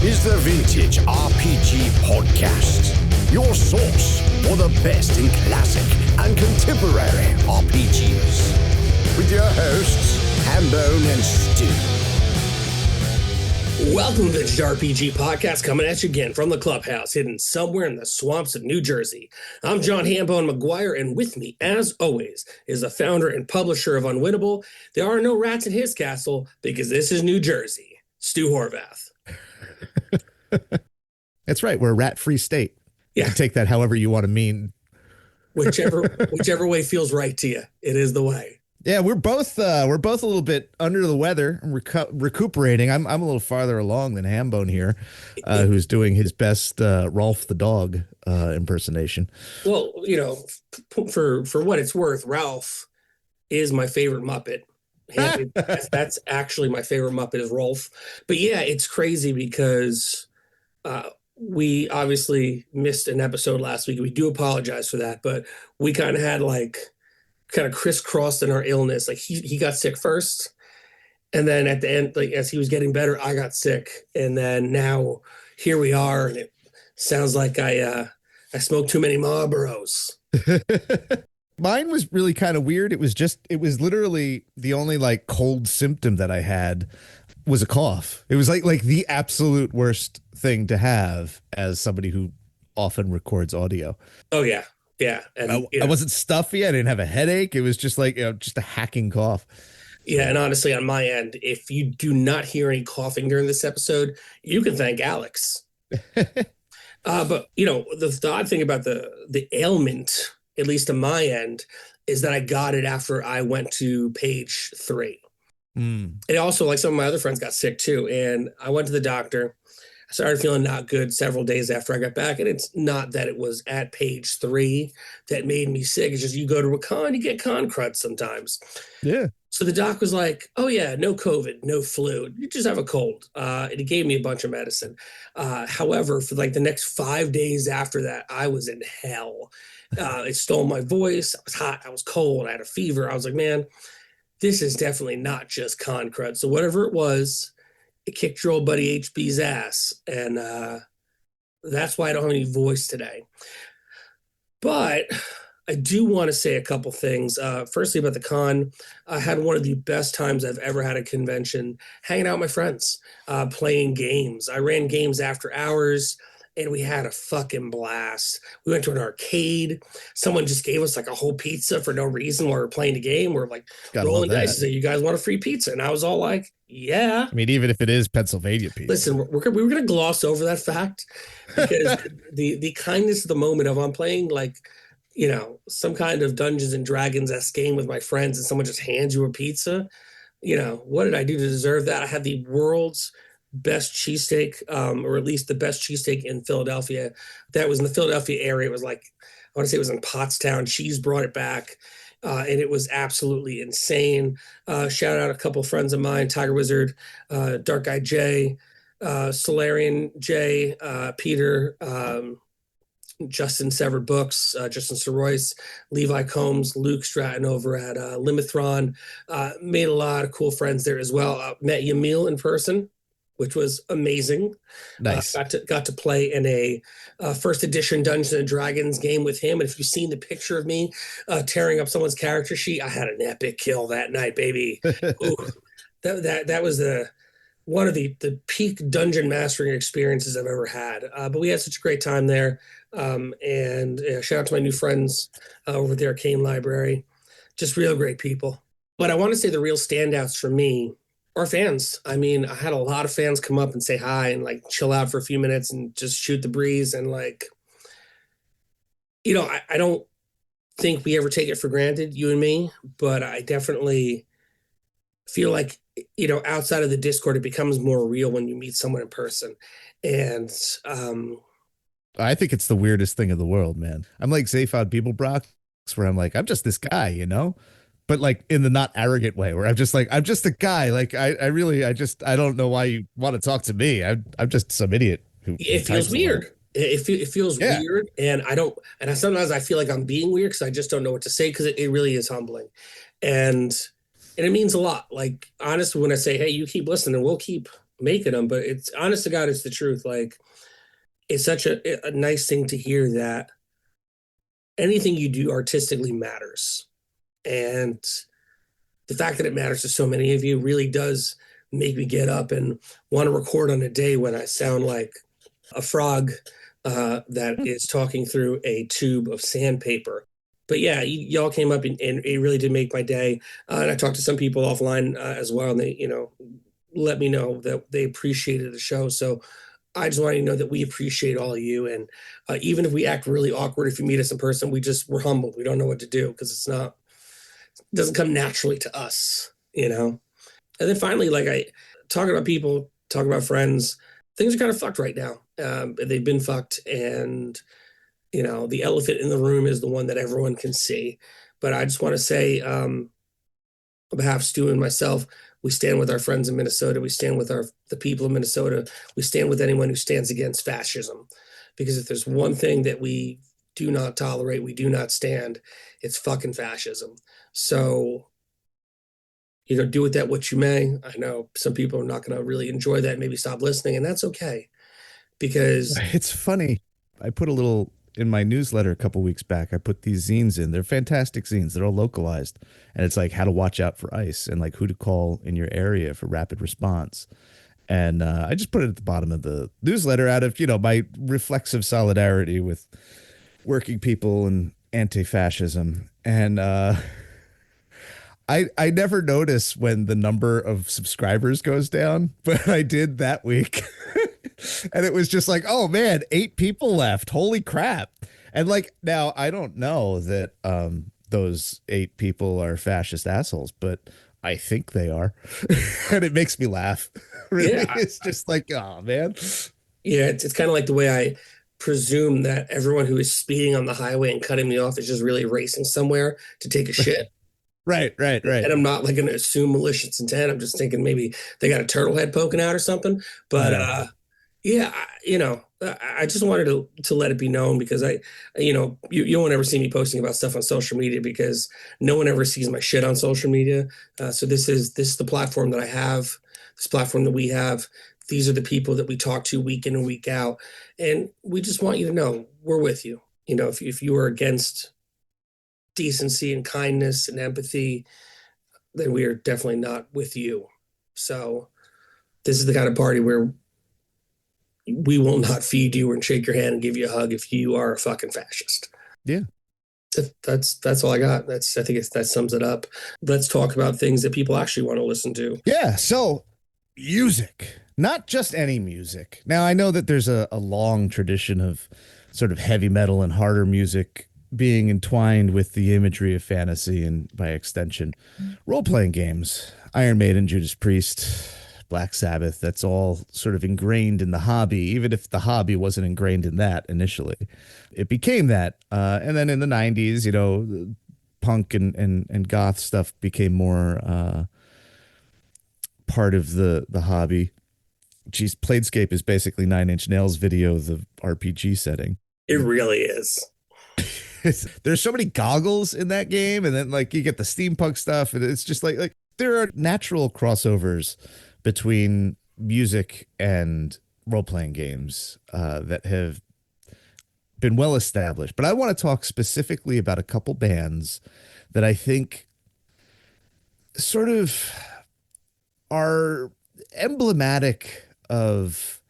is the Vintage RPG Podcast, your source for the best in classic and contemporary RPGs. With your hosts, Hambone and Stu. Welcome to the Vintage RPG Podcast, coming at you again from the clubhouse, hidden somewhere in the swamps of New Jersey. I'm John Hambone McGuire, and with me, as always, is the founder and publisher of Unwinnable. There are no rats in his castle, because this is New Jersey, Stu Horvath. That's right. We're a rat-free state. Yeah. You can take that however you want to mean. Whichever way feels right to you, it is the way. Yeah, we're both a little bit under the weather and recuperating. I'm a little farther along than Hambone here, who's doing his best Rolf the dog impersonation. Well, you know, for what it's worth, Ralph is my favorite Muppet. That's actually my favorite Muppet is Rolf. But yeah, it's crazy because we obviously missed an episode last week. We do apologize for that, but we kind of crisscrossed in our illness. Like he got sick first, and then at the end, like as he was getting better, I got sick, and then now here we are, and it sounds like I smoked too many Marlboros. Mine was really kind of weird. It was literally the only like cold symptom that I had was a cough. It was like the absolute worst thing to have as somebody who often records audio. Oh yeah. Yeah. And I wasn't stuffy. I didn't have a headache. It was just like, just a hacking cough. Yeah. And honestly, on my end, if you do not hear any coughing during this episode, you can thank Alex. But you know, the odd thing about the ailment, at least on my end, is that I got it after I went to page 3. And also, like some of my other friends got sick too. And I went to the doctor. I started feeling not good several days after I got back. And it's not that it was at page 3 that made me sick. It's just you go to a con, you get con crud sometimes. Yeah. So the doc was like, oh yeah, no COVID, no flu. You just have a cold. And he gave me a bunch of medicine. However, for like the next 5 days after that, I was in hell. It stole my voice. I was hot. I was cold. I had a fever. I was like, man, this is definitely not just con crud. So whatever it was, it kicked your old buddy HB's ass. And that's why I don't have any voice today. But I do want to say a couple things. Firstly, about the con, I had one of the best times I've ever had at a convention, hanging out with my friends, playing games. I ran games after hours, and we had a fucking blast. We went to an arcade. Someone just gave us like a whole pizza for no reason while we were playing the game. We're like rolling dice and say, you guys want a free pizza? And I was all like, yeah. I mean, even if it is Pennsylvania pizza. Listen, we were going to gloss over that fact because the kindness of the moment of I'm playing like, you know, some kind of Dungeons and Dragons-esque game with my friends and someone just hands you a pizza. You know, what did I do to deserve that? I had the world's best cheesesteak, or at least the best cheesesteak in Philadelphia. That was in the Philadelphia area. It was like, I want to say it was in Pottstown. Cheese brought it back, and it was absolutely insane. Shout out a couple of friends of mine, Tiger Wizard, Dark Guy Jay, Solarian Jay, Peter, Justin Severed Books, Justin Soroyce, Levi Combs, Luke Stratton over at Limithron. Made a lot of cool friends there as well. Met Yamil in person, which was amazing. Nice. Got to play in a first edition Dungeons and Dragons game with him. And if you've seen the picture of me tearing up someone's character sheet, I had an epic kill that night, baby. Ooh, that was one of the peak dungeon mastering experiences I've ever had. But we had such a great time there. And shout out to my new friends over at the Arcane Library. Just real great people. But I want to say the real standouts for me are fans. I mean, I had a lot of fans come up and say hi and like chill out for a few minutes and just shoot the breeze. And like, you know, I don't think we ever take it for granted, you and me, but I definitely feel like, you know, outside of the Discord, it becomes more real when you meet someone in person. And I think it's the weirdest thing in the world, man. I'm like Zaphod Beeblebrox, where I'm like, I'm just this guy, you know? But like in the not arrogant way, where I'm just a guy. Like I don't know why you want to talk to me. I'm just some idiot who feels weird. It feels weird, and sometimes I feel like I'm being weird because I just don't know what to say because it really is humbling, and it means a lot. Like honestly, when I say, "Hey, you keep listening, we'll keep making them, but it's honest to God, it's the truth. Like, it's such a nice thing to hear that anything you do artistically matters. And the fact that it matters to so many of you really does make me get up and want to record on a day when I sound like a frog that is talking through a tube of sandpaper. But yeah, y'all came up and it really did make my day. And I talked to some people offline as well, and they, let me know that they appreciated the show. So I just want you to know that we appreciate all of you. And even if we act really awkward, if you meet us in person, we're humbled. We don't know what to do because it doesn't come naturally to us, And then finally, like I talking about people, talking about friends, things are kind of fucked right now. They've been fucked. And, the elephant in the room is the one that everyone can see. But I just want to say, on behalf of Stu and myself, we stand with our friends in Minnesota. We stand with the people of Minnesota. We stand with anyone who stands against fascism. Because if there's one thing that we do not tolerate, we do not stand, it's fucking fascism. So, do with that what you may. I know some people are not going to really enjoy that, maybe stop listening, and that's okay. Because it's funny. I put a little in my newsletter a couple weeks back. I put these zines in. They're fantastic zines. They're all localized. And it's like how to watch out for ICE and like who to call in your area for rapid response. And I just put it at the bottom of the newsletter out of, my reflexive solidarity with working people and anti-fascism. And I never notice when the number of subscribers goes down, but I did that week. And it was just like, oh man, 8 people left. Holy crap. And like, now I don't know that those 8 people are fascist assholes, but I think they are. And it makes me laugh. Really. Yeah. It's just like, oh man. Yeah, it's kind of like the way I presume that everyone who is speeding on the highway and cutting me off is just really racing somewhere to take a shit. Right. And I'm not like going to assume malicious intent. I'm just thinking maybe they got a turtle head poking out or something. But yeah, I just wanted to let it be known because you won't ever see me posting about stuff on social media because no one ever sees my shit on social media. So this is the platform that I have, this platform that we have. These are the people that we talk to week in and week out. And we just want you to know we're with you. If you are against decency and kindness and empathy, then we are definitely not with you. So this is the kind of party where we will not feed you and shake your hand and give you a hug if you are a fucking fascist. Yeah. That's all I got. I think that sums it up. Let's talk about things that people actually want to listen to. Yeah. So music, not just any music. Now I know that there's a long tradition of sort of heavy metal and harder music being entwined with the imagery of fantasy and by extension, role-playing games, Iron Maiden, Judas Priest, Black Sabbath, that's all sort of ingrained in the hobby, even if the hobby wasn't ingrained in that initially. It became that. And then in the 90s, punk and goth stuff became more part of the hobby. Geez, Planescape is basically Nine Inch Nails video, the RPG setting. It really is. There's so many goggles in that game, and then like you get the steampunk stuff, and it's just like there are natural crossovers between music and role-playing games that have been well established. But I want to talk specifically about a couple bands that I think sort of are emblematic of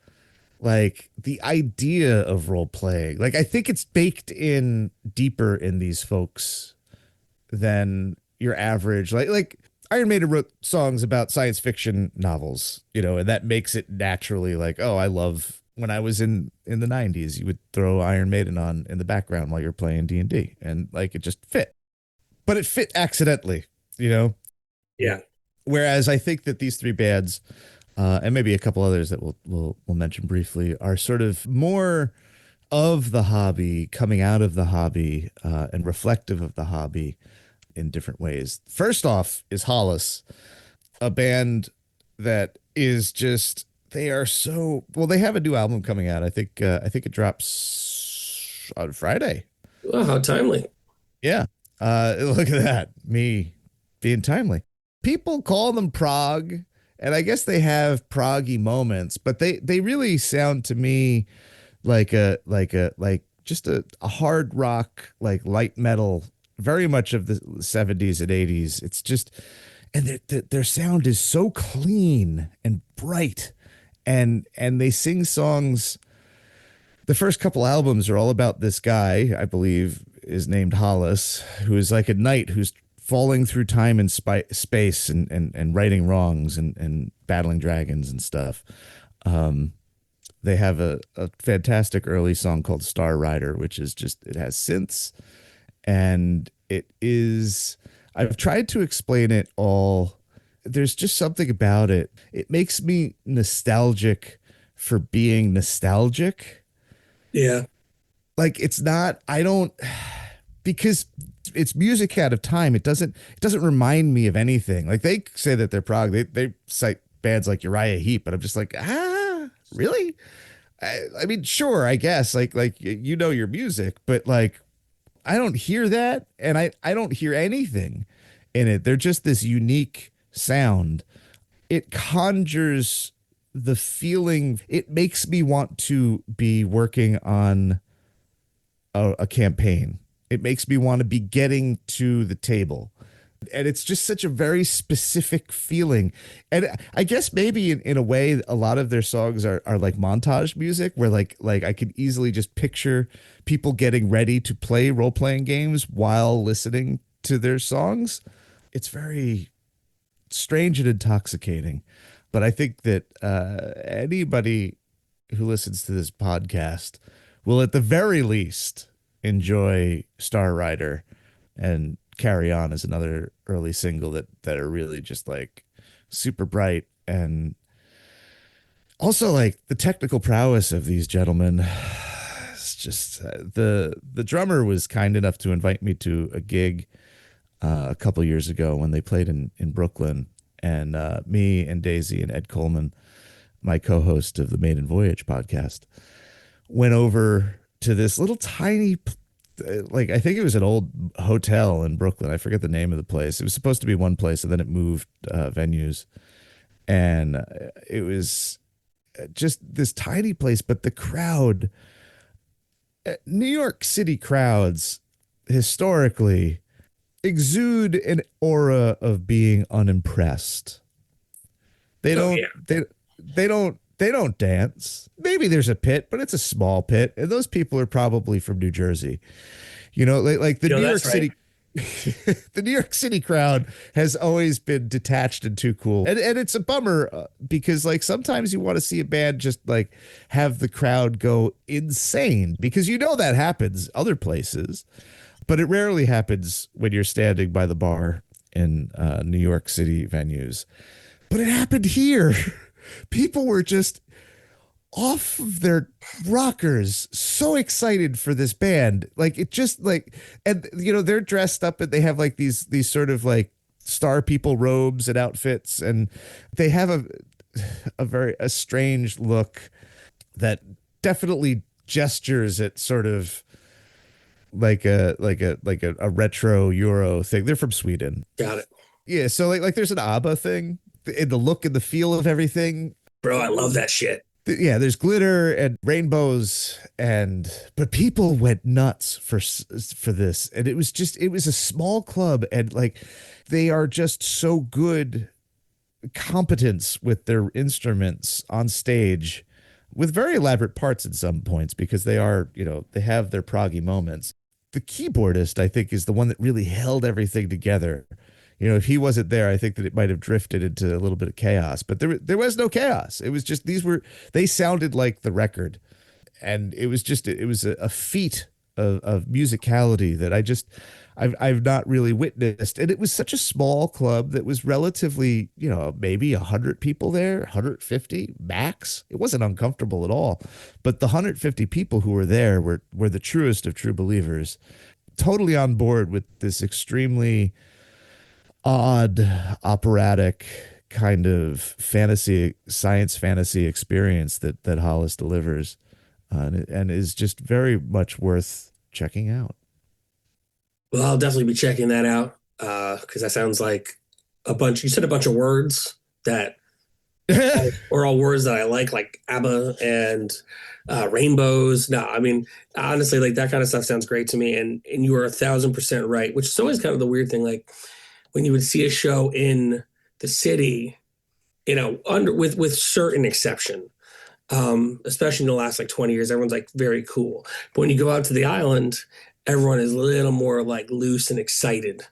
like the idea of role playing. Like I think it's baked in deeper in these folks than your average. Like Iron Maiden wrote songs about science fiction novels, and that makes it naturally like, oh, I love when I was in the 90s, you would throw Iron Maiden on in the background while you're playing D&D, and like it just fit. But it fit accidentally, Yeah. Whereas I think that these 3 bands and maybe a couple others that we'll mention briefly are sort of more of the hobby, coming out of the hobby, and reflective of the hobby in different ways. First off is Hällas, a band that is just, they are so, well, they have a new album coming out. I think it drops on Friday. Oh, how timely. Yeah. Look at that. Me being timely. People call them prog And I guess they have proggy moments, but they really sound to me like just a hard rock, like light metal, very much of the 70s and 80s. It's just, and their sound is so clean and bright, and they sing songs. The first couple albums are all about this guy, I believe is named Hällas, who is like a knight who's falling through time and space and righting wrongs and battling dragons and stuff. They have a fantastic early song called Star Rider, which is just, it has synths, and it is, I've tried to explain it all. There's just something about it. It makes me nostalgic for being nostalgic. Yeah. Like it's not, I don't, because it's music out of time. It doesn't remind me of anything. Like they say that they're prog. They cite bands like Uriah Heep, but I'm just like, really? I mean, sure, I guess like you know your music, but like I don't hear that, and I don't hear anything in it. They're just this unique sound. It conjures the feeling. It makes me want to be working on a campaign. It makes me want to be getting to the table. And it's just such a very specific feeling. And I guess maybe in a way, a lot of their songs are like montage music where like I could easily just picture people getting ready to play role-playing games while listening to their songs. It's very strange and intoxicating. But I think that anybody who listens to this podcast will at the very least enjoy Star Rider, and Carry On is another early single that are really just like super bright. And also like the technical prowess of these gentlemen. It's just the drummer was kind enough to invite me to a gig a couple years ago when they played in Brooklyn, and me and Daisy and Ed Coleman, my co-host of the Maiden Voyage podcast, went over to this little tiny, like I think it was an old hotel in Brooklyn. I forget the name of the place. It was supposed to be one place, and then it moved venues, and it was just this tiny place. But the crowd, New York City crowds, historically exude an aura of being unimpressed. They don't. Yeah. They don't dance. Maybe there's a pit, but it's a small pit, and those people are probably from New Jersey. You know, like the New York City, the New York City crowd has always been detached and too cool, and it's a bummer because like sometimes you want to see a band just like have the crowd go insane, because you know that happens other places, but it rarely happens when you're standing by the bar in New York City venues. But it happened here. People were just off of their rockers, so excited for this band. Like it just like, and you know, they're dressed up and they have like these sort of like star people robes and outfits, and they have a strange look that definitely gestures at sort of like a retro Euro thing. They're from Sweden. Got it. Yeah, so like there's an ABBA thing in the look and the feel of everything. Bro, I love that shit. Yeah, there's glitter and rainbows, but people went nuts for this, and it was a small club, and like they are just so good competence with their instruments on stage, with very elaborate parts at some points, because they are, you know, they have their proggy moments. The keyboardist, I think, is the one that really held everything together. You know, if he wasn't there, I think that it might have drifted into a little bit of chaos, but there was no chaos. It was just, they sounded like the record, and it was a feat of musicality that I've not really witnessed. And it was such a small club that was relatively, you know, maybe 100 people there, 150 max. It wasn't uncomfortable at all, but the 150 people who were there were the truest of true believers, totally on board with this extremely odd, operatic kind of science fantasy experience that Hällas delivers, and is just very much worth checking out. Well, I'll definitely be checking that out because that sounds like you said a bunch of words that or all words that I like ABBA and rainbows. No, I mean, honestly, like that kind of stuff sounds great to me. And you are 1,000% right, which is always kind of the weird thing. Like when you would see a show in the city, under with certain exception, especially in the last like 20 years, everyone's like very cool. But when you go out to the island, everyone is a little more like loose and excited.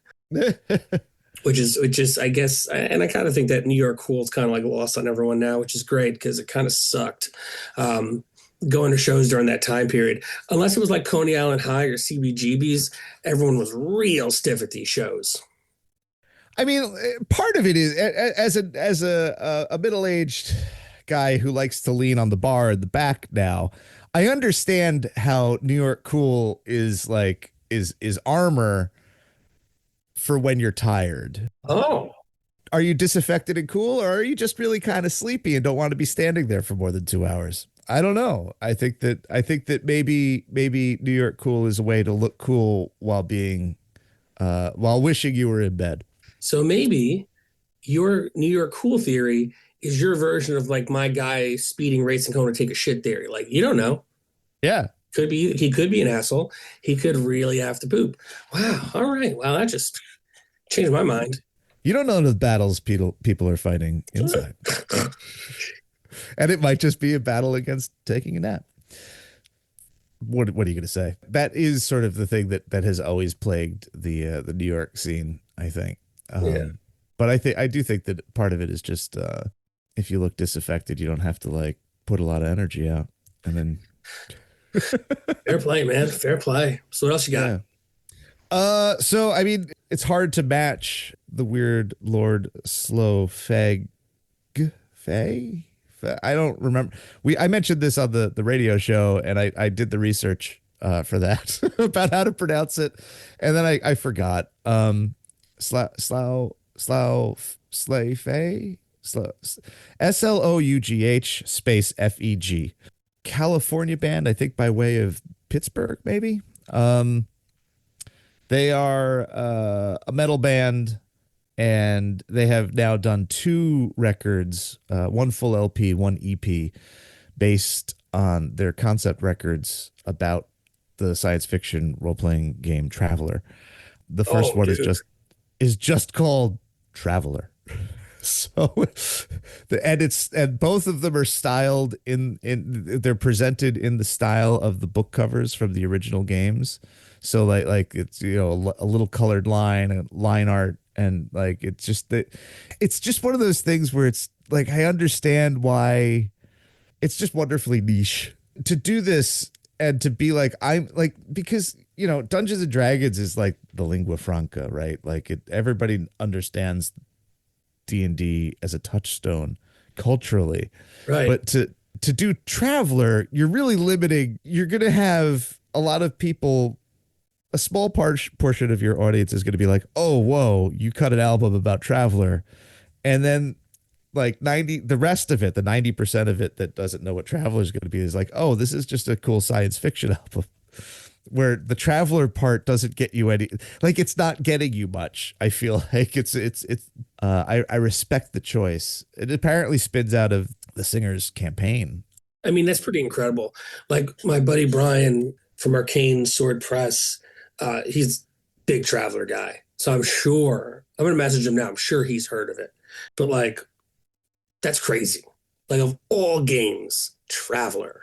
Which is, I guess, and I kind of think that New York cool is kind of like lost on everyone now, which is great because it kind of sucked going to shows during that time period. Unless it was like Coney Island High or CBGB's, everyone was real stiff at these shows. I mean, part of it is as a middle-aged guy who likes to lean on the bar in the back now. I understand how New York cool is like is armor for when you're tired. Oh, are you disaffected and cool, or are you just really kind of sleepy and don't want to be standing there for more than 2 hours? I don't know. I think that maybe New York cool is a way to look cool while being while wishing you were in bed. So maybe your New York cool theory is your version of like my guy speeding, racing home to take a shit theory. Like, you don't know. Yeah. He could be an asshole. He could really have to poop. Wow. All right. Wow. That just changed my mind. You don't know the battles people are fighting inside. And it might just be a battle against taking a nap. What are you going to say? That is sort of the thing that has always plagued the New York scene, I think. Yeah. But I do think that part of it is just if you look disaffected, you don't have to like put a lot of energy out. And then fair play, man. Fair play. So what else you got? Yeah. So I mean, it's hard to match the weird Lord Slough Feg. I don't remember. I mentioned this on the radio show, and I did the research for that about how to pronounce it, and then I forgot. Slough Feg, SLOUGH space FEG, California band, I think by way of Pittsburgh, maybe. They are a metal band, and they have now done 2 records, one full LP, one EP, based on their concept records about the science fiction role-playing game Traveler. The first one is just called Traveler. So and both of them are styled they're presented in the style of the book covers from the original games. So like it's, a little colored line and line art, and like it's just one of those things where it's like I understand why it's just wonderfully niche to do this and to be like I'm like, because Dungeons and Dragons is like the lingua franca, right? Like everybody understands D&D as a touchstone culturally, right? But to do Traveler, you're really limiting. You're going to have a lot of people. A small portion of your audience is going to be like, oh, whoa, you cut an album about Traveler. And then like the rest of it, the 90% of it that doesn't know what Traveler is going to be is like, oh, this is just a cool science fiction album, where the Traveler part doesn't get you any, like it's not getting you much. I feel like I respect the choice. It apparently spins out of the singer's campaign. I mean, that's pretty incredible. Like my buddy Brian from Arcane Sword Press, he's big Traveler guy. So I'm going to message him now. I'm sure he's heard of it, but like, that's crazy. Like of all games, Traveler.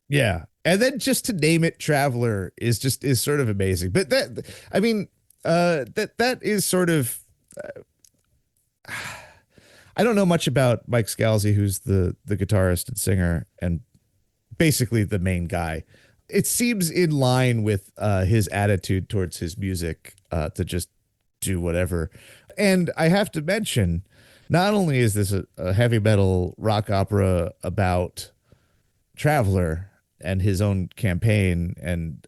Yeah. And then just to name it Traveler is sort of amazing. But that is sort of, I don't know much about Mike Scalzi, who's the guitarist and singer and basically the main guy. It seems in line with his attitude towards his music to just do whatever. And I have to mention, not only is this a heavy metal rock opera about Traveler and his own campaign, and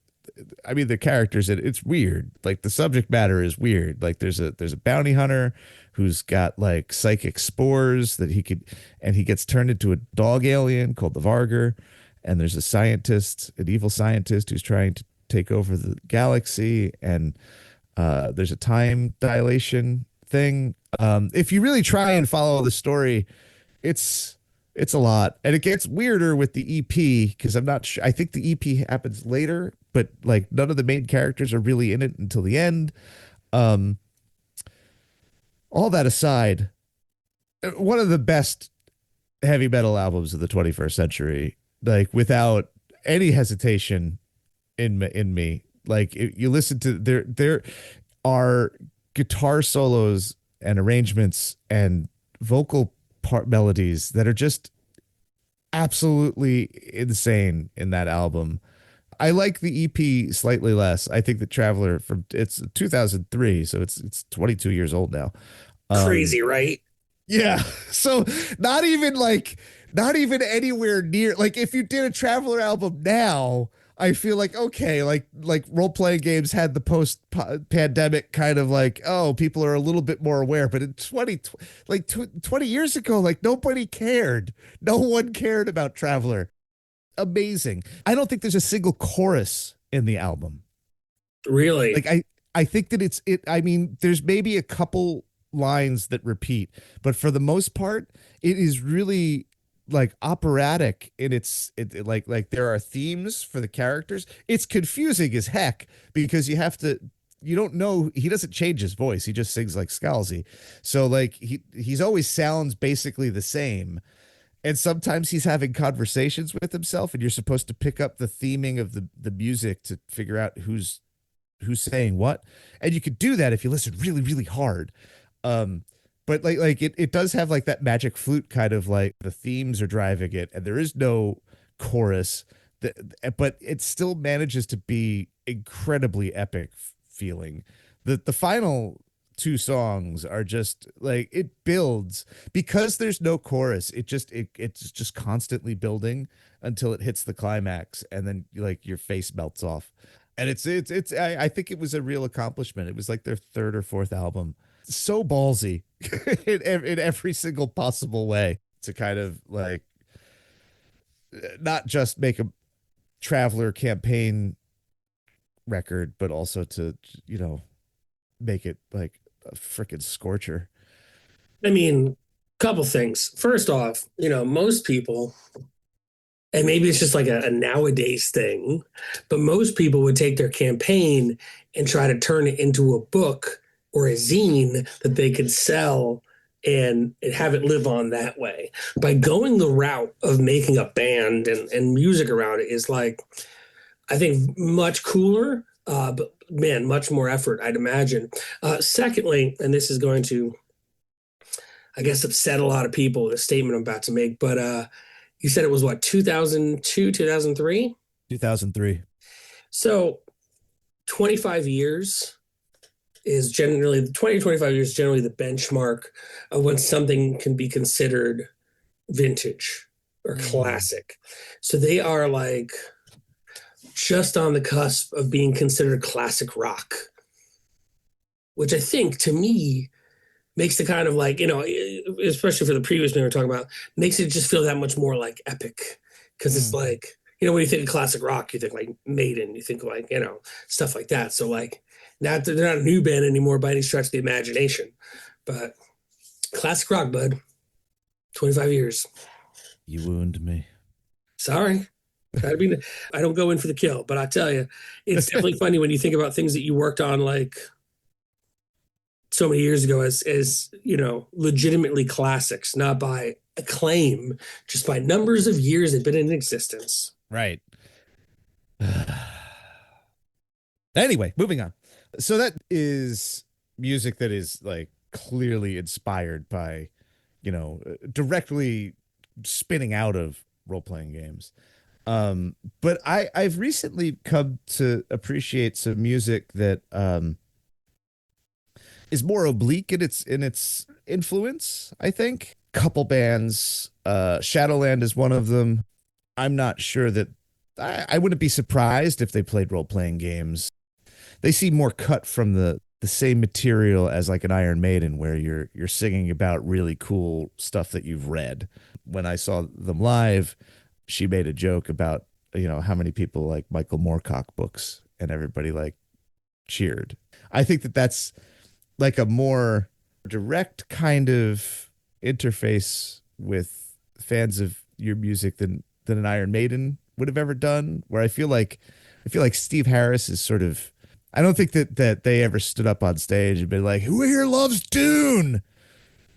I mean the characters, it's weird. Like the subject matter is weird. Like there's a bounty hunter who's got like psychic spores that he gets turned into a dog alien called the Varger. And there's an evil scientist who's trying to take over the galaxy. And there's a time dilation thing. If you really try and follow the story, it's It's a lot. And it gets weirder with the EP because I'm not sure. I think the EP happens later, but like none of the main characters are really in it until the end. Um, all that aside, one of the best heavy metal albums of the 21st century, like without any hesitation in me. Like you listen to there are guitar solos and arrangements and vocal part melodies that are just absolutely insane in that album. I like the EP slightly less. I think the Traveler from it's 2003, so it's 22 years old now. Crazy, right? Yeah. So not even anywhere near like if you did a Traveler album now, I feel like okay, like role playing games had the post pandemic kind of like oh people are a little bit more aware, but in 20 years ago like nobody cared. No one cared about Traveler. Amazing. I don't think there's a single chorus in the album. Really? Like I think that I mean there's maybe a couple lines that repeat, but for the most part it is really like operatic in like there are themes for the characters. It's confusing as heck because you don't know, he doesn't change his voice, he just sings like Scalzi, so like he's always sounds basically the same, and sometimes he's having conversations with himself and you're supposed to pick up the theming of the music to figure out who's saying what, and you could do that if you listen really really hard. But like it does have like that magic flute kind of like the themes are driving it and there is no chorus but it still manages to be incredibly epic feeling. The final two songs are just like it builds because there's no chorus. It's just constantly building until it hits the climax and then like your face melts off. And I think it was a real accomplishment. It was like their third or fourth album. So ballsy in every single possible way to kind of like not just make a Traveler campaign record, but also to, make it like a freaking scorcher. I mean, couple things. First off, most people, and maybe it's just like a nowadays thing, but most people would take their campaign and try to turn it into a book or a zine that they could sell and have it live on that way. By going the route of making a band and music around it is like, I think much cooler, but man, much more effort, I'd imagine. Secondly, and this is going to, I guess, upset a lot of people, the statement I'm about to make, but you said it was what, 2002, 2003? 2003. So 25 years is generally 20 to 25 years generally the benchmark of when something can be considered vintage or classic. So they are like just on the cusp of being considered classic rock, which I think to me makes the kind of like, especially for the previous band we were talking about, makes it just feel that much more like epic. Because it's like, when you think of classic rock, you think like Maiden, you think like, stuff like that. So like, they're not a new band anymore by any stretch of the imagination, but classic rock, bud. 25 years. You wound me. Sorry. I don't go in for the kill, but I tell you, it's definitely funny when you think about things that you worked on like so many years ago as legitimately classics, not by acclaim, just by numbers of years they've been in existence. Right. Anyway, moving on. So that is music that is like clearly inspired by, directly spinning out of role-playing games. But I've recently come to appreciate some music that is more oblique in its influence, I think. Couple bands, Shadowland is one of them. I'm not sure that I wouldn't be surprised if they played role-playing games. They seem more cut from the same material as like an Iron Maiden, where you're singing about really cool stuff that you've read. When I saw them live, she made a joke about how many people like Michael Moorcock books, and everybody like cheered. I think that that's like a more direct kind of interface with fans of your music than an Iron Maiden would have ever done. Where I feel like Steve Harris is sort of. I don't think that they ever stood up on stage and been like, "Who here loves Dune?"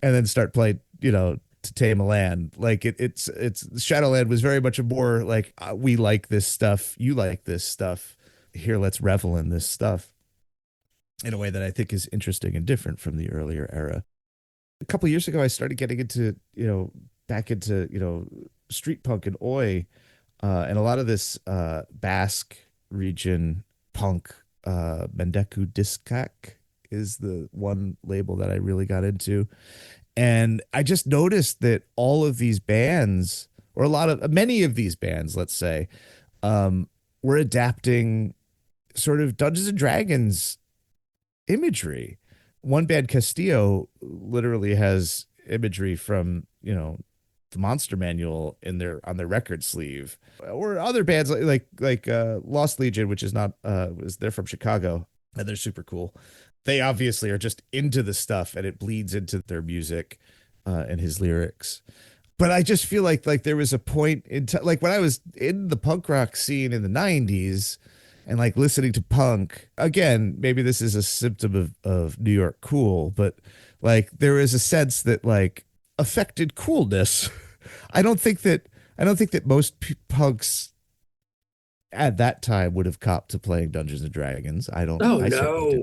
and then start playing, to Tame a Land. Like it's Shadowland was very much a more like we like this stuff, you like this stuff. Here, let's revel in this stuff in a way that I think is interesting and different from the earlier era. A couple of years ago, I started getting into back into street punk and oi, and a lot of this Basque region punk. Mendeku Diskak is the one label that I really got into. And I just noticed that all of these bands, or many of these bands, let's say, were adapting sort of Dungeons and Dragons imagery. One band, Castillo, literally has imagery from, the Monster Manual on their record sleeve, or other bands like Lost Legion, which is not they're from Chicago and they're super cool. They obviously are just into the stuff, and it bleeds into their music and his lyrics. But I just feel like there was a point like when I was in the punk rock scene in the 90s and like listening to punk again, maybe this is a symptom of New York cool, but like there was a sense that like affected coolness. I don't think that most punks at that time would have copped to playing Dungeons and Dragons. I don't. Oh I no. certainly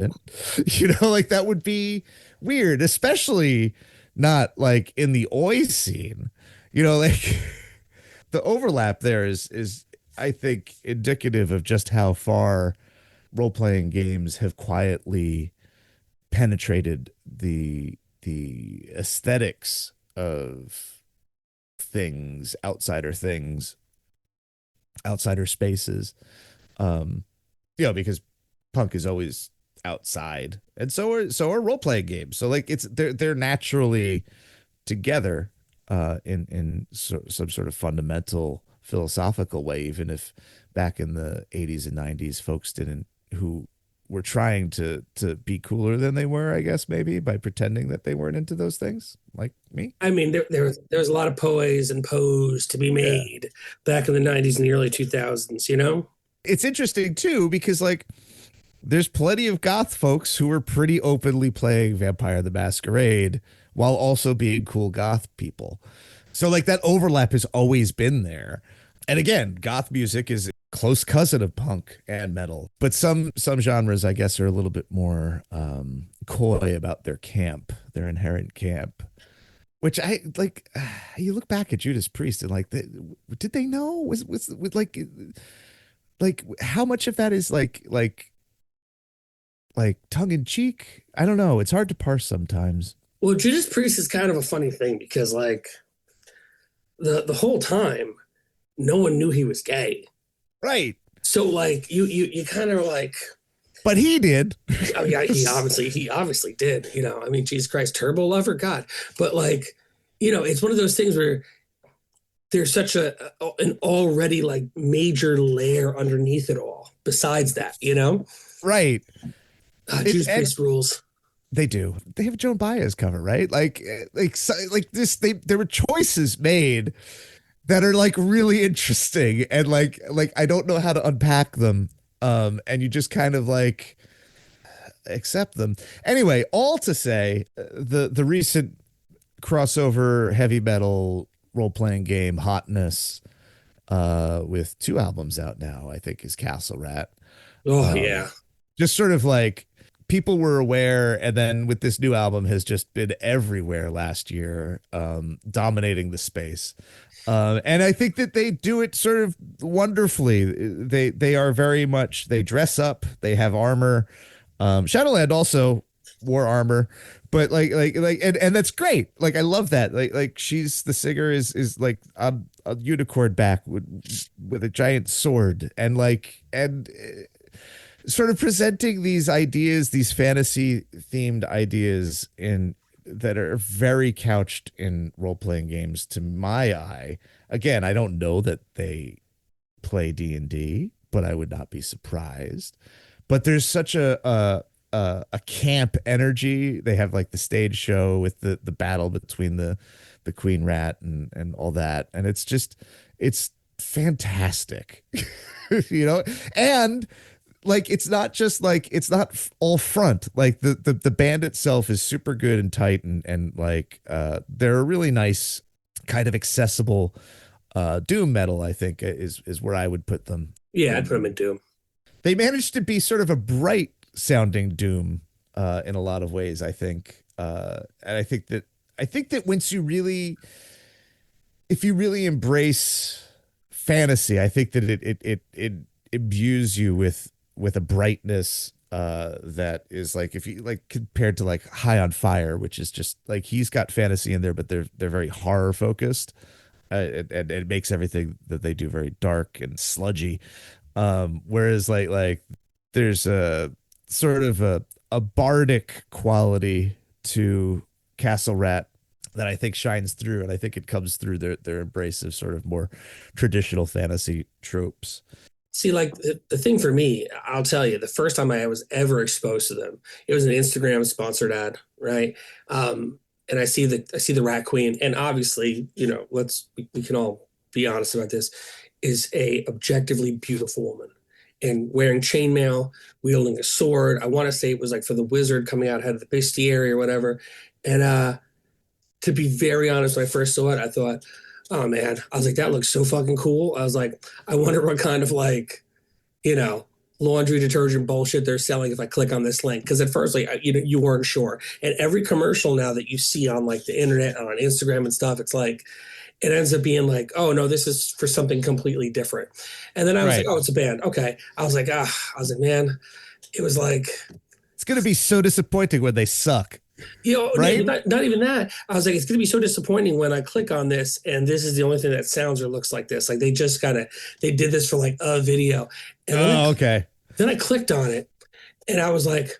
didn't. Like that would be weird, especially not like in the oi scene. Like the overlap there is I think indicative of just how far role-playing games have quietly penetrated the aesthetics of outsider spaces. Because punk is always outside, and so are role-playing games. So like they're naturally together in some sort of fundamental philosophical way, even if back in the 80s and 90s folks who were trying to be cooler than they were, I guess, maybe by pretending that they weren't into those things, like me. I mean, there was a lot of poise and pose to be made back in the 90s and the early 2000s, It's interesting, too, because, like, there's plenty of goth folks who are pretty openly playing Vampire the Masquerade while also being cool goth people. So, like, that overlap has always been there. And again, goth music is a close cousin of punk and metal. But some genres, I guess, are a little bit more coy about their inherent camp. Which I like. You look back at Judas Priest and like, did they know? Was like how much of that is like tongue in cheek? I don't know. It's hard to parse sometimes. Well, Judas Priest is kind of a funny thing because like the whole time, no one knew he was gay. Right. So like you kind of like. But he did. Oh yeah, he obviously did. I mean, Jesus Christ, Turbo Lover, God. But like, it's one of those things where there's such an already like major layer underneath it all. Besides that, Right. Judas Priest rules. They do. They have a Joan Baez cover, right? Like this. There were choices made that are like really interesting, and like I don't know how to unpack them. And you just kind of like accept them. Anyway, all to say, the recent crossover heavy metal role-playing game Hotness, with 2 albums out now, I think, is Castle Rat. Oh yeah. Just sort of like people were aware, and then with this new album has just been everywhere last year, dominating the space. And I think that they do it sort of wonderfully. They are very much, they dress up, they have armor. Shadowland also wore armor, but and that's great. Like I love that. Like she's the singer is like a unicorn back with a giant sword, and sort of presenting these ideas, these fantasy themed ideas that are very couched in role-playing games to my eye. Again, I don't know that they play D&D, but I would not be surprised. But there's such a camp energy. They have like the stage show with the battle between the the Queen Rat and all that, and it's fantastic. You know, and like it's not just like it's not all front. Like the band itself is super good and tight, and like they're a really nice kind of accessible doom metal. I think is where I would put them. Yeah, I'd put them in doom. They managed to be sort of a bright sounding doom in a lot of ways, I think. And I think that once you really, if you really embrace fantasy, I think that it imbues you with a brightness that is like, if you like compared to like High on Fire, which is just like he's got fantasy in there, but they're very horror focused. And it makes everything that they do very dark and sludgy. Whereas like there's a sort of a bardic quality to Castle Rat that I think shines through, and I think it comes through their embrace of sort of more traditional fantasy tropes. See, like the thing for me, I'll tell you, the first time I was ever exposed to them, it was an Instagram sponsored ad, right? And I see the Rat Queen, and obviously, you know, we can all be honest about this, is a objectively beautiful woman, and wearing chainmail, wielding a sword. I want to say it was like for the wizard coming out ahead of the bestiary or whatever. And to be very honest, when I first saw it, I thought, oh man, I was like, that looks so fucking cool. I was like, I wonder what kind of like, you know, laundry detergent bullshit they're selling if I click on this link. Because at first, like, you weren't sure. And every commercial now that you see on like the internet and on Instagram and stuff, it's like, it ends up being like, oh no, this is for something completely different. And then I was like, oh, it's a band. Okay. I was like, man, it was like, it's going to be so disappointing when they suck. You know, right? Not even that. I was like, it's going to be so disappointing when I click on this and this is the only thing that sounds or looks like this. Like they just they did this for like a video. And okay. Then I clicked on it and I was like,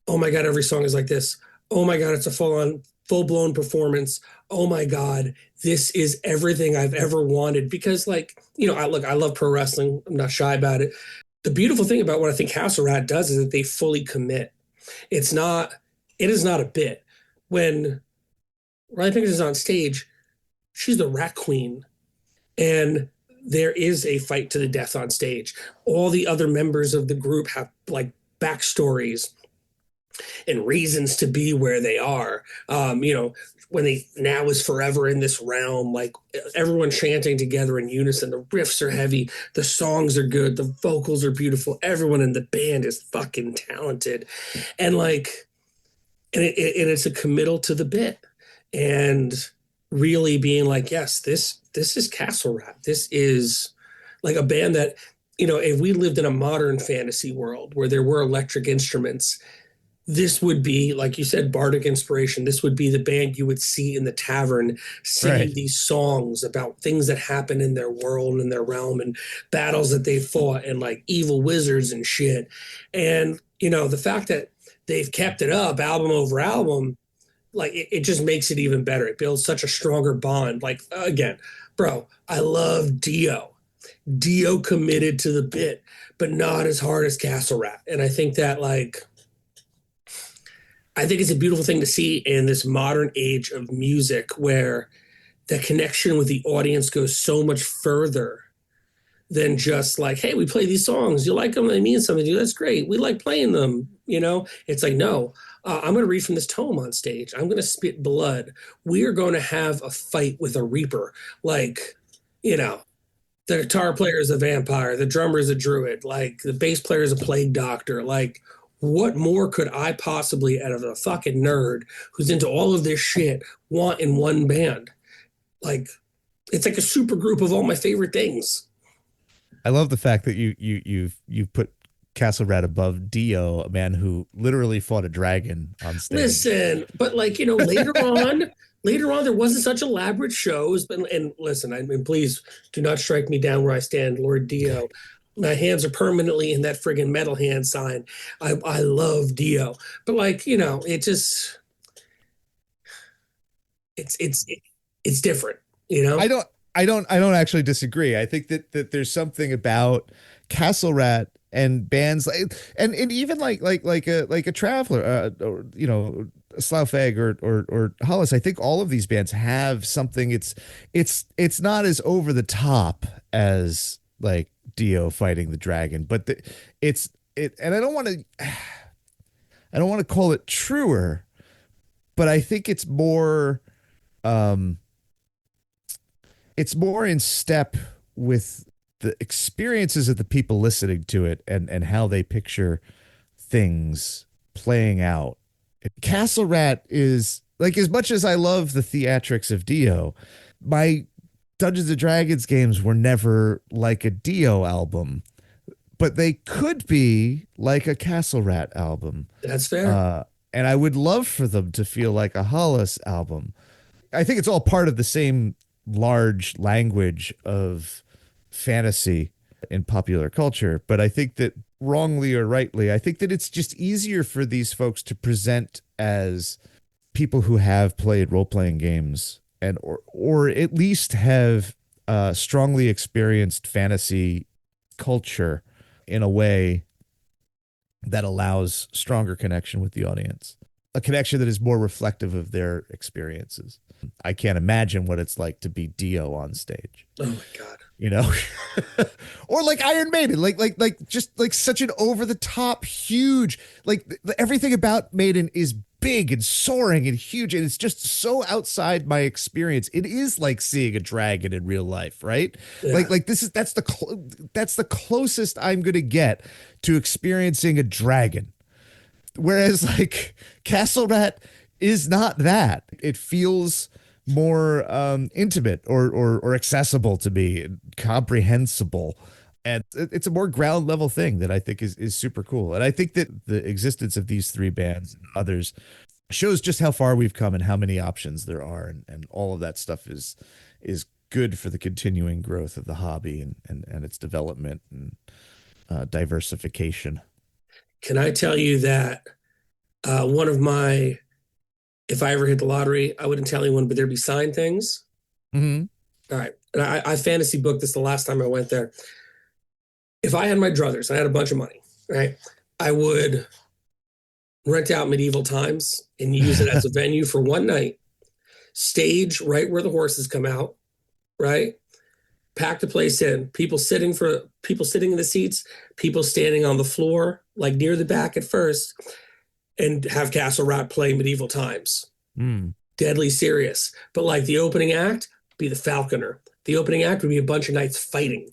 oh my God, every song is like this. Oh my God, it's a full-blown performance. Oh my God, this is everything I've ever wanted. Because like, you know, I love pro wrestling. I'm not shy about it. The beautiful thing about what I think Castle Rat does is that they fully commit. It is not a bit. When Ryan Pickett is on stage, she's the Rat Queen. And there is a fight to the death on stage. All the other members of the group have like backstories and reasons to be where they are. You know, when they now is forever in this realm, like everyone chanting together in unison. The riffs are heavy. The songs are good. The vocals are beautiful. Everyone in the band is fucking talented. And like, and it's a committal to the bit, and really being like, yes, this is Castle Rat. This is like a band that, you know, if we lived in a modern fantasy world where there were electric instruments, this would be, like you said, bardic inspiration. This would be the band you would see in the tavern singing these songs about things that happen in their world and their realm and battles that they fought and like evil wizards and shit. And, you know, the fact that they've kept it up album over album, like it just makes it even better. It builds such a stronger bond. Like, again, bro, I love Dio. Dio committed to the bit, but not as hard as Castle Rat. And I think that like, I think it's a beautiful thing to see in this modern age of music where the connection with the audience goes so much further than just like, hey, we play these songs. You like them? They mean something to you. That's great. We like playing them. You know, it's like, no, I'm going to read from this tome on stage. I'm going to spit blood. We are going to have a fight with a reaper. Like, you know, the guitar player is a vampire. The drummer is a druid. Like the bass player is a plague doctor. Like, what more could I possibly, out of a fucking nerd who's into all of this shit, want in one band? Like, it's like a super group of all my favorite things. I love the fact that you've put Castle Rat above Dio, a man who literally fought a dragon on stage. Listen, but like, you know, later on, there wasn't such elaborate shows. But and listen, I mean, please do not strike me down where I stand, Lord Dio. My hands are permanently in that friggin' metal hand sign. I love Dio, but like, you know, it just it's different, you know. I don't actually disagree. I think that there's something about Castle Rat and bands like and even like a Traveler, or you know, Slough Feg or Hällas, I think all of these bands have something. It's not as over the top as like Dio fighting the dragon, but and I don't want to call it truer, but I think it's more in step with the experiences of the people listening to it and how they picture things playing out. Castle Rat is like, as much as I love the theatrics of Dio, my Dungeons and Dragons games were never like a Dio album, but they could be like a Castle Rat album. That's fair. And I would love for them to feel like a Hällas album. I think it's all part of the same large language of fantasy in popular culture, but I think that wrongly or rightly, I think that it's just easier for these folks to present as people who have played role-playing games and or at least have strongly experienced fantasy culture in a way that allows stronger connection with the audience, a connection that is more reflective of their experiences. I can't imagine what it's like to be Dio on stage. Oh my God. You know, or like Iron Maiden, like just like such an over the top, huge, like everything about Maiden is big and soaring and huge. And it's just so outside my experience. It is like seeing a dragon in real life, right? Yeah. Like that's the closest I'm going to get to experiencing a dragon. Whereas like Castle Rat is not that. It feels more intimate or accessible to me, comprehensible, and it's a more ground level thing that I think is super cool. And I think that the existence of these three bands and others shows just how far we've come and how many options there are, and all of that stuff is good for the continuing growth of the hobby and its development and diversification. Can I tell you that one of my, if I ever hit the lottery, I wouldn't tell anyone, but there'd be signed things. Mm-hmm. All right. And I fantasy booked this the last time I went there. If I had my druthers, I had a bunch of money, right? I would rent out Medieval Times and use it as a venue for one night, stage right where the horses come out, right? Pack the place in, people sitting in the seats, people standing on the floor, like near the back at first, and have Castle Rat play Medieval Times. Deadly serious. But like the opening act be the Falconer. The opening act would be a bunch of knights fighting.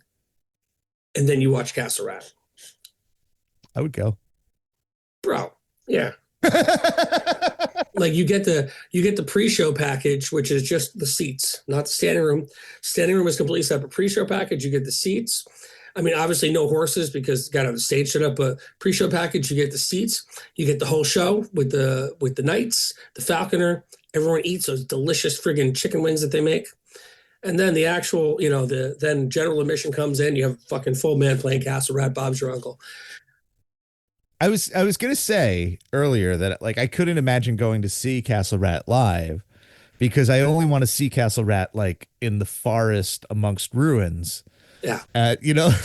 And then you watch Castle Rat. I would go. Bro, yeah. Like you get the pre-show package, which is just the seats, not the standing room. Standing room is completely separate. Pre-show package, you get the seats. I mean, obviously no horses because you got to have the stage set up. But pre-show package, you get the seats, you get the whole show with the knights, the Falconer. Everyone eats those delicious friggin' chicken wings that they make, and then the actual, then general admission comes in. You have fucking full man playing Castle Rat. Bob's your uncle. I was gonna say earlier that like I couldn't imagine going to see Castle Rat live because I only want to see Castle Rat like in the forest amongst ruins. Yeah.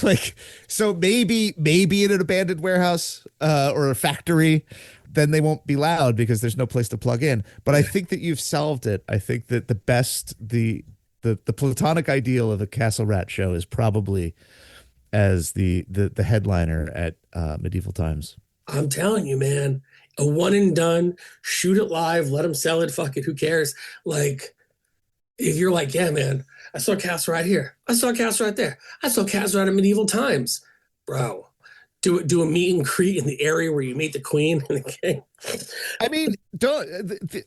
Like, so maybe in an abandoned warehouse or a factory, then they won't be loud because there's no place to plug in. But I think that you've solved it. I think that the platonic ideal of a Castle Rat show is probably as the headliner at Medieval Times. I'm telling you, man, a one and done, shoot it live, let them sell it. Fuck it. Who cares? Like, if you're like, yeah, man, I saw Castle Rat here. I saw Castle Rat there. I saw Castle Rat at Medieval Times. Bro, do a meet and greet in the area where you meet the queen and the king. I mean,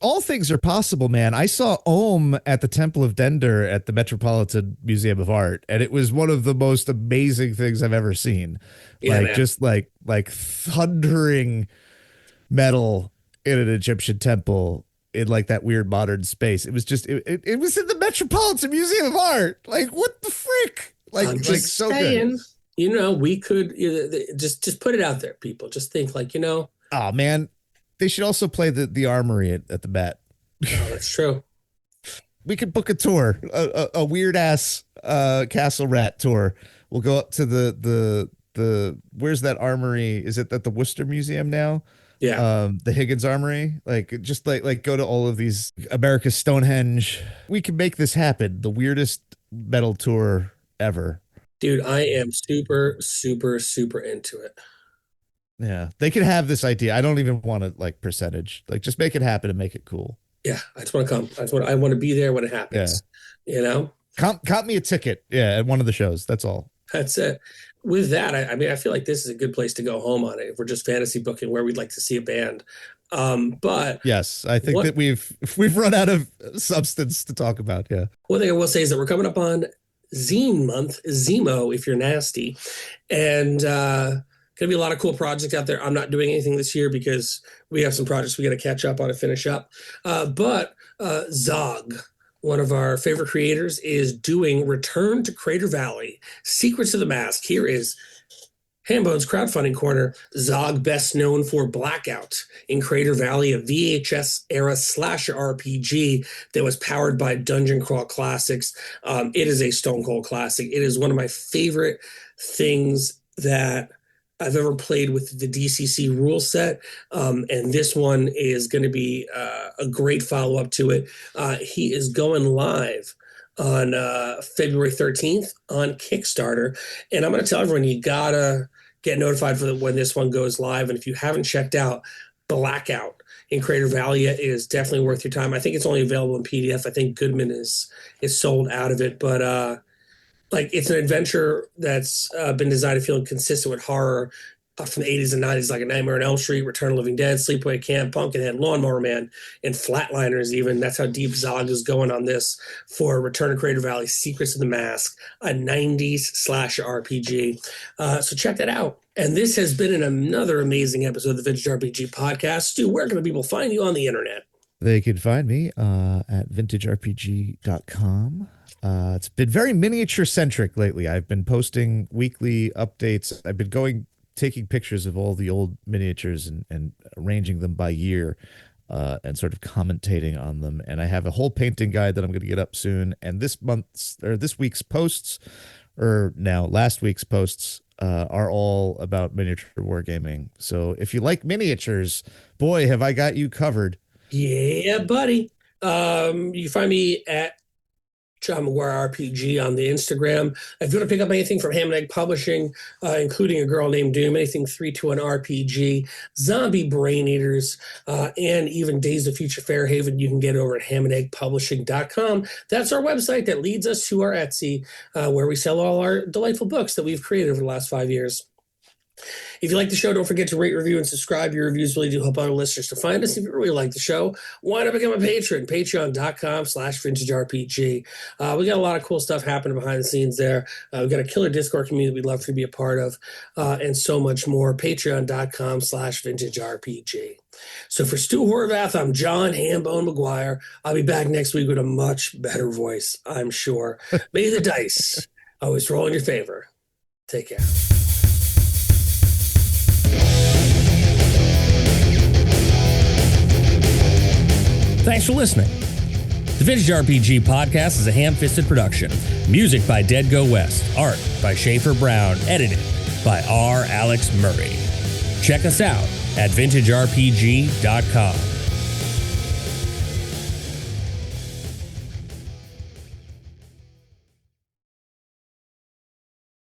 all things are possible, man. I saw Ohm at the Temple of Dender at the Metropolitan Museum of Art, and it was one of the most amazing things I've ever seen. Yeah, like man. just like thundering metal in an Egyptian temple in like that weird modern space. It was just it was in the Metropolitan Museum of Art. Like, what the frick? I'm just so saying, good. We could just put it out there, people. Just think like, Oh man, they should also play the Armory at the Met. Oh, that's true. We could book a tour, a weird ass Castle Rat tour. We'll go up to the where's that Armory? Is it at the Worcester Museum now? The Higgins Armory, like just like go to all of these America's Stonehenge. We can make this happen. The weirdest metal tour ever. Dude, I am super, super, super into it. Yeah, they can have this idea. I don't even want to like percentage. Like, just make it happen and make it cool. Yeah, I just want to come. I want to be there when it happens. Yeah. You know, comp me a ticket. Yeah, at one of the shows. That's all. That's it. With that, I mean, I feel like this is a good place to go home on it if we're just fantasy booking where we'd like to see a band. But yes, I think that we've run out of substance to talk about. Yeah. One thing I will say is that we're coming up on Zine month, Zemo, if you're nasty, and gonna be a lot of cool projects out there. I'm not doing anything this year because we have some projects we got to catch up on and finish up. But Zog, one of our favorite creators, is doing Return to Crater Valley, Secrets of the Mask. Here is Hambone's crowdfunding corner. Zog, best known for Blackout in Crater Valley, a VHS-era slasher RPG that was powered by Dungeon Crawl Classics. It is a stone cold classic. It is one of my favorite things that I've ever played with the DCC rule set, and this one is going to be a great follow-up to it. He is going live on February 13th on Kickstarter, and I'm going to tell everyone you got to get notified for when this one goes live, and if you haven't checked out Blackout in Crater Valley, it is definitely worth your time. I think it's only available in PDF. I think Goodman is sold out of it, but like, it's an adventure that's been designed to feel consistent with horror from the 80s and 90s, like A Nightmare on Elm Street, Return of the Living Dead, Sleepaway Camp, Pumpkinhead, Lawnmower Man, and Flatliners even. That's how deep Zog is going on this for Return to Crater Valley, Secrets of the Mask, a 90s slasher RPG. So check that out. And this has been another amazing episode of the Vintage RPG Podcast. Stu, where can the people find you on the internet? They can find me at vintagerpg.com. It's been very miniature centric lately. I've been posting weekly updates. I've been taking pictures of all the old miniatures and arranging them by year and sort of commentating on them. And I have a whole painting guide that I'm going to get up soon. And this week's posts, or now last week's posts, are all about miniature wargaming. So if you like miniatures, boy, have I got you covered. Yeah, buddy. You find me at John McGuire RPG on the Instagram. If you want to pick up anything from Ham and Egg Publishing, including A Girl Named Doom, anything 3-2-1 RPG, Zombie Brain Eaters, and even Days of Future Fairhaven, you can get over at hamandeggpublishing.com. That's our website that leads us to our Etsy, where we sell all our delightful books that we've created over the last 5 years. If you like the show, don't forget to rate, review, and subscribe. Your reviews really do help other listeners to find us. If you really like the show, why not become a patron? Patreon.com/vintagerepg. We got a lot of cool stuff happening behind the scenes there. We've got a killer Discord community we'd love for you to be a part of, and so much more. Patreon.com/vintagerepg. So for Stu Horvath, I'm John Hambone McGuire. I'll be back next week with a much better voice, I'm sure. May the dice always roll in your favor. Take care. Thanks for listening. The Vintage RPG Podcast is a ham-fisted production. Music by Dead Go West. Art by Schaefer Brown. Edited by R. Alex Murray. Check us out at vintagerepg.com.